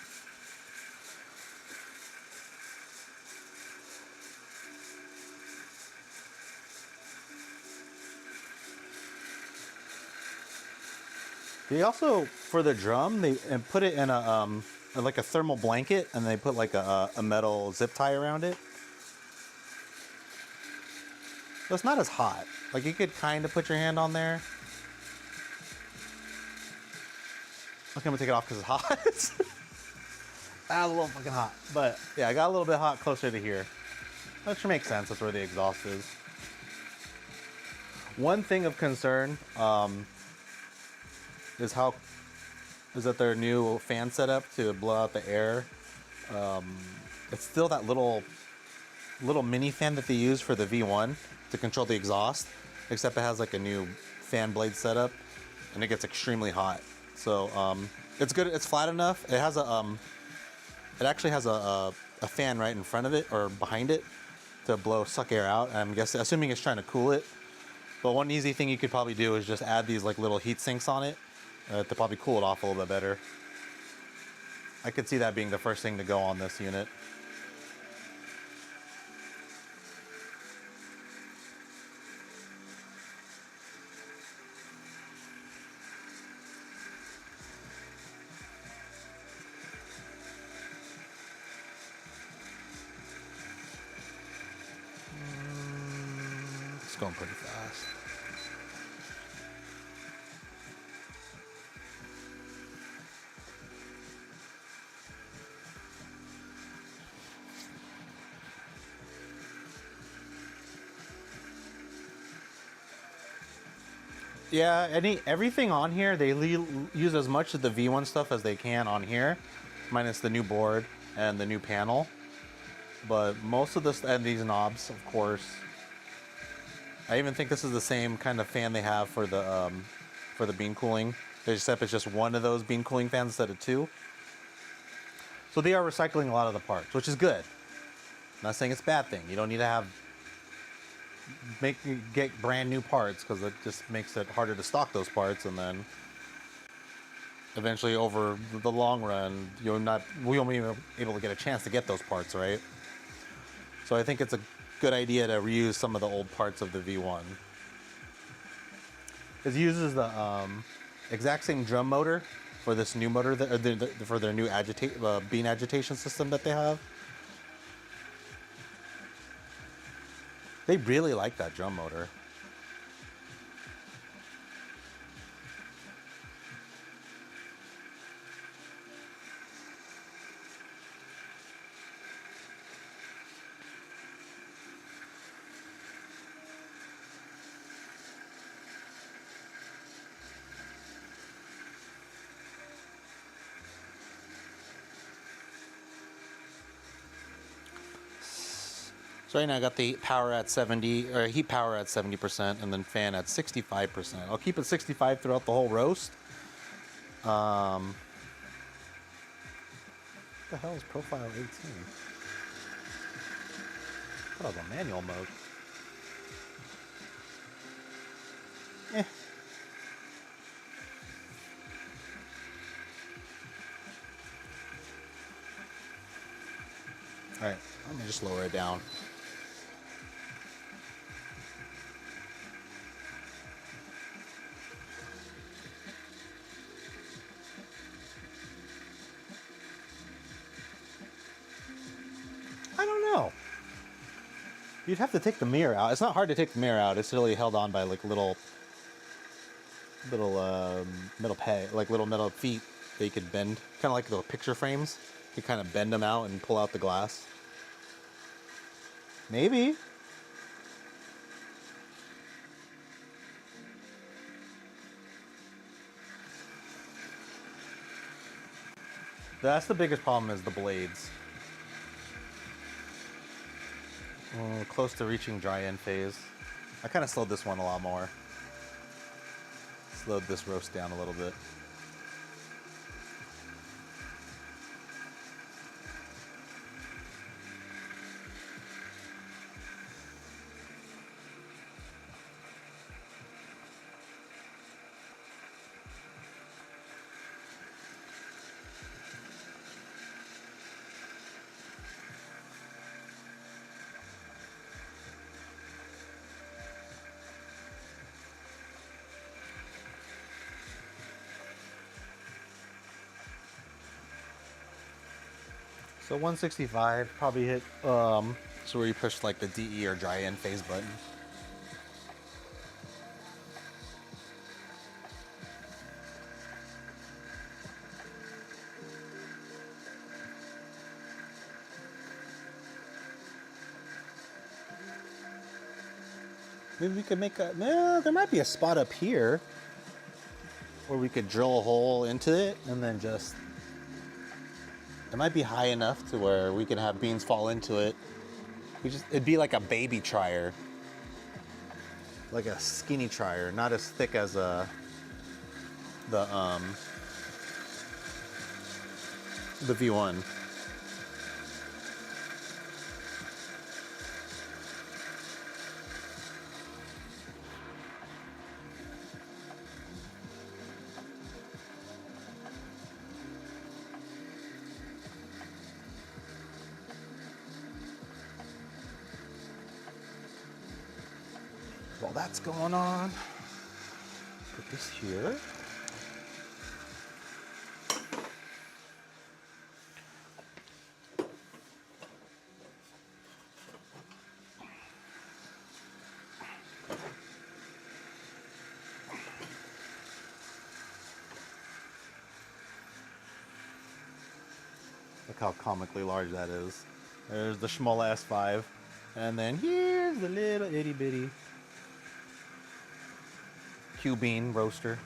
They also, for the drum, they put it in like a thermal blanket, and they put like a metal zip tie around it. So it's not as hot. Like you could kind of put your hand on there. Okay, I'm gonna take it off because it's hot. A little fucking hot. But yeah, I got a little bit hot closer to here. Which makes sense, that's where the exhaust is. One thing of concern is that their new fan setup to blow out the air. It's still that little mini fan that they use for the V1 to control the exhaust, except it has like a new fan blade setup, and it gets extremely hot. So it's good. It's flat enough. It has a it actually has a fan right in front of it or behind it to suck air out. I'm assuming it's trying to cool it. But one easy thing you could probably do is just add these like little heat sinks on it to probably cool it off a little bit better. I could see that being the first thing to go on this unit. It's going pretty fast. Yeah, everything on here, they use as much of the V1 stuff as they can on here, minus the new board and the new panel. But most of this, and these knobs, of course. I even think this is the same kind of fan they have for the bean cooling, except it's just one of those bean cooling fans instead of two. So they are recycling a lot of the parts, which is good. I'm not saying it's a bad thing. You don't need to get brand new parts, because it just makes it harder to stock those parts, and then eventually over the long run we won't be able to get a chance to get those parts, right? So I think it's a good idea to reuse some of the old parts of the V1. It uses the exact same drum motor for this new motor for their new bean agitation system that they have. They really like that drum motor. So right now I got the power at 70, or heat power at 70%, and then fan at 65%. I'll keep it 65 throughout the whole roast. What the hell is profile 18? That was a manual mode. All right, let me just lower it down. I don't know. You'd have to take the mirror out. It's not hard to take the mirror out. It's really held on by like little metal feet that you could bend, kind of like the picture frames. You kind of bend them out and pull out the glass. Maybe. That's the biggest problem, is the blades. Close to reaching dry end phase. I kind of slowed this one a lot more. Slowed this roast down a little bit. So 165 probably hit, so where you push like the DE or dry end phase button. Maybe we could make there might be a spot up here where we could drill a hole into it and then just, it might be high enough to where we can have beans fall into it. It'd be like a baby trier. Like a skinny trier, not as thick as the V1. while that's going on, put this here. Look how comically large that is. There's the Schmolla S5. And then here's the little itty bitty Cubean roaster.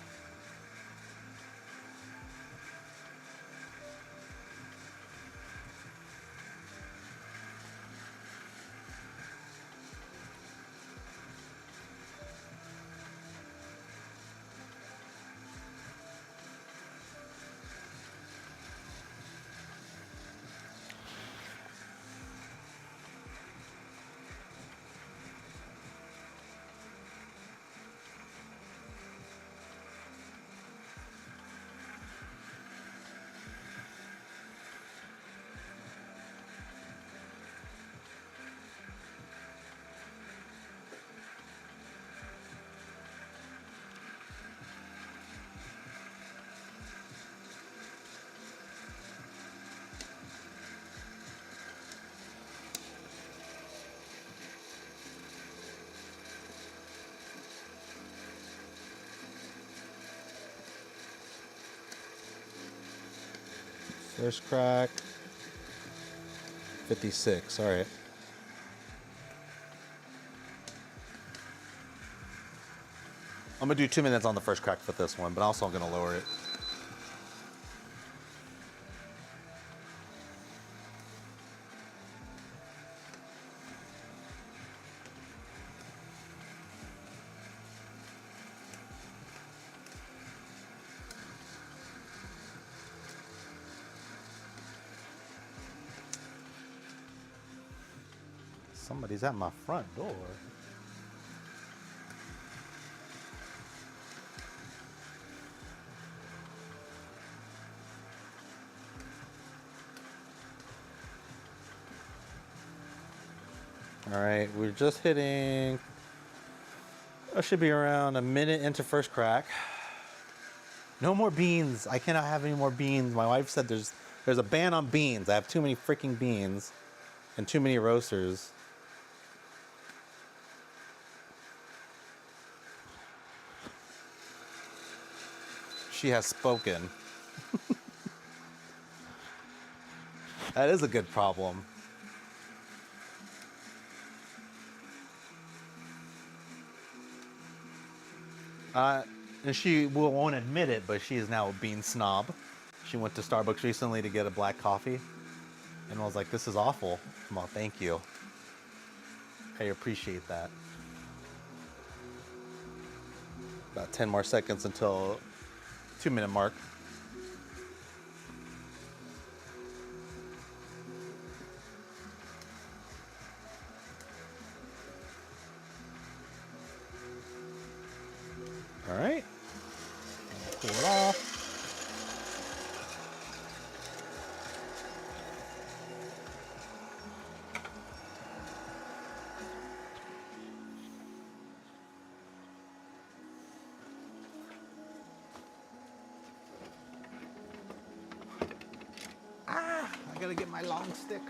First crack, 56, all right. I'm gonna do 2 minutes on the first crack for this one, but also I'm gonna lower it. Somebody's at my front door. All right, we're just hitting, I should be around a minute into first crack. No more beans. I cannot have any more beans. My wife said there's a ban on beans. I have too many freaking beans and too many roasters. She has spoken. That is a good problem. And she won't admit it, but she is now a bean snob. She went to Starbucks recently to get a black coffee and was like, this is awful. Well, thank you. I appreciate that. About 10 more seconds until 2-minute mark. All right. Pull it off. I gotta get my long stick.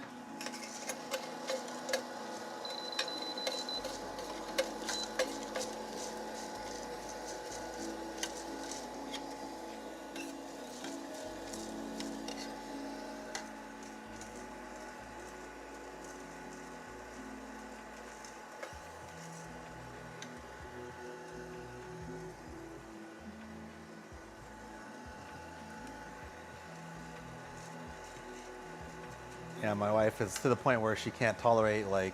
Yeah, my wife is to the point where she can't tolerate like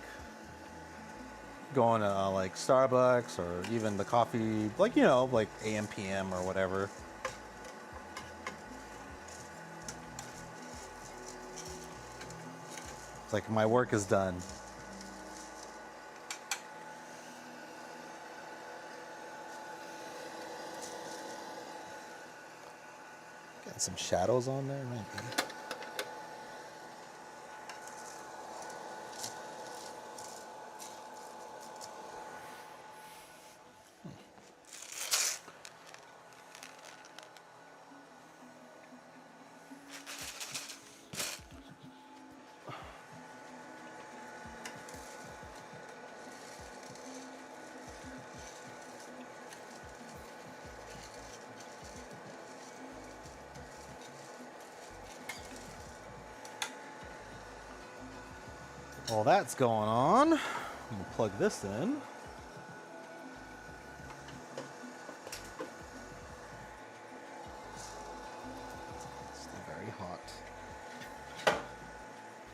going to like Starbucks or even the coffee, like, you know, like AM, PM or whatever. It's like my work is done. Got some shadows on there, maybe. While that's going on, we'll plug this in. Still very hot.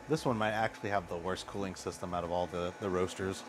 This one might actually have the worst cooling system out of all the roasters.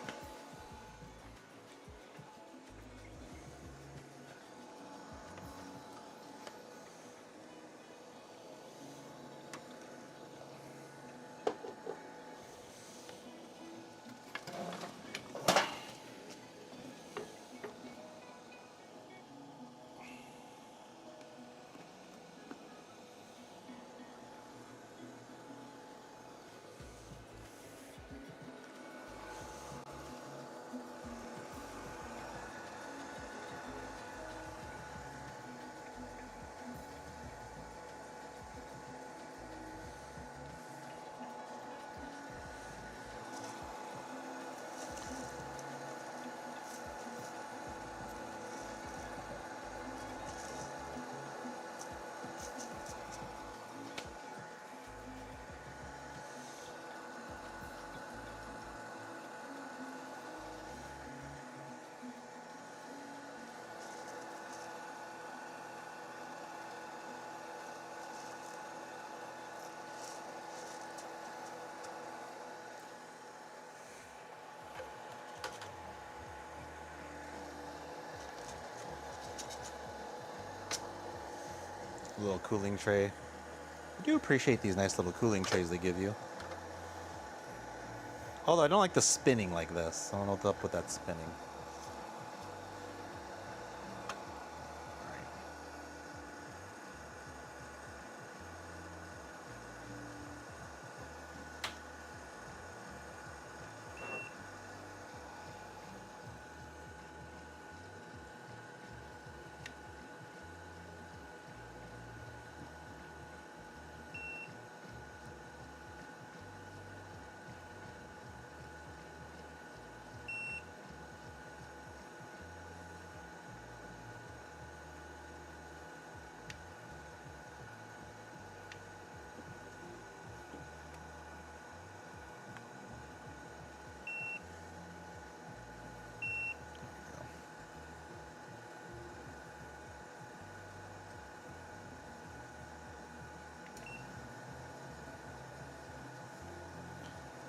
Little cooling tray. I do appreciate these nice little cooling trays they give you. Although I don't like the spinning like this. I don't know what's up with that spinning.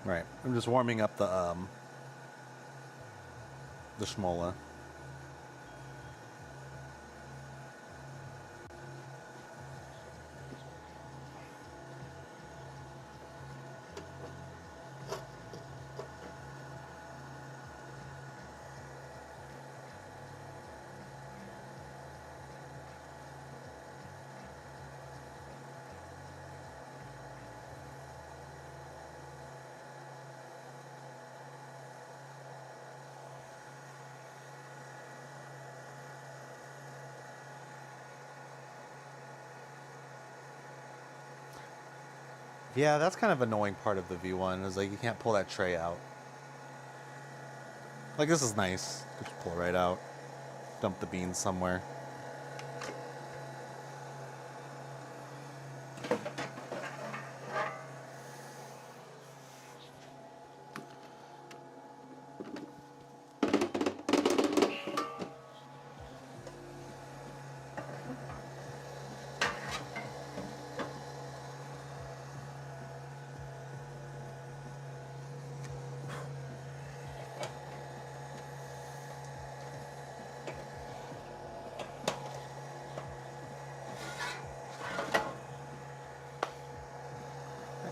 Right, I'm just warming up the schmola. Yeah, that's kind of annoying part of the V1 is like you can't pull that tray out. Like this is nice. Just pull it right out. Dump the beans somewhere.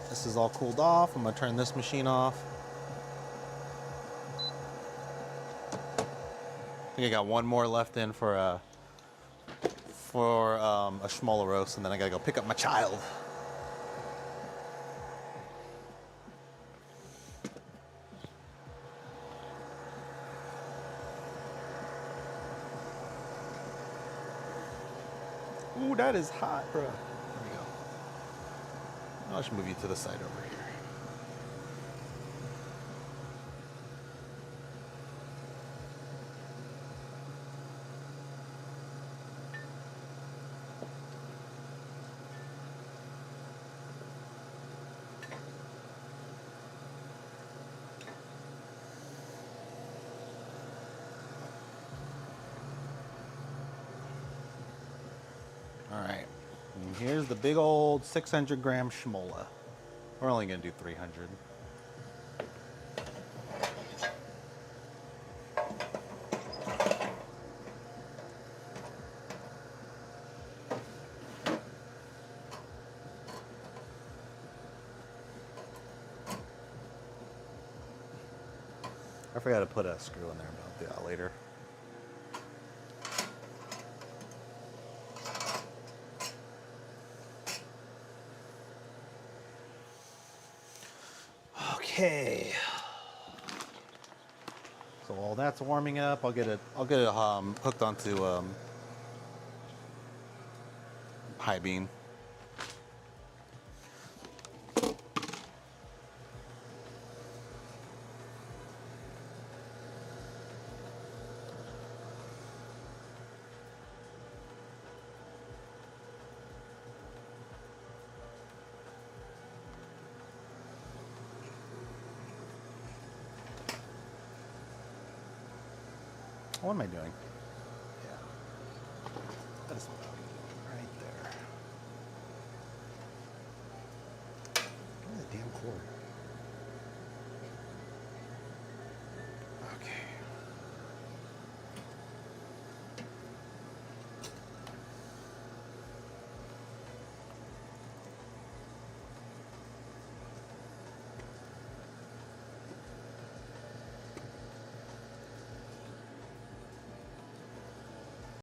This is all cooled off. I'm gonna turn this machine off. I think I got one more left in for a schmola roast, and then I gotta go pick up my child. Ooh, that is hot, bro. There we go. I'll just move you to the side over here. right. And here's the big old 600 gram shmola. We're only gonna do 300. I forgot to put a screw in there, but I'll do that later. Okay. So while that's warming up, I'll get it hooked onto HiBean. What am I doing? Yeah. That is right there. Where's the damn cord?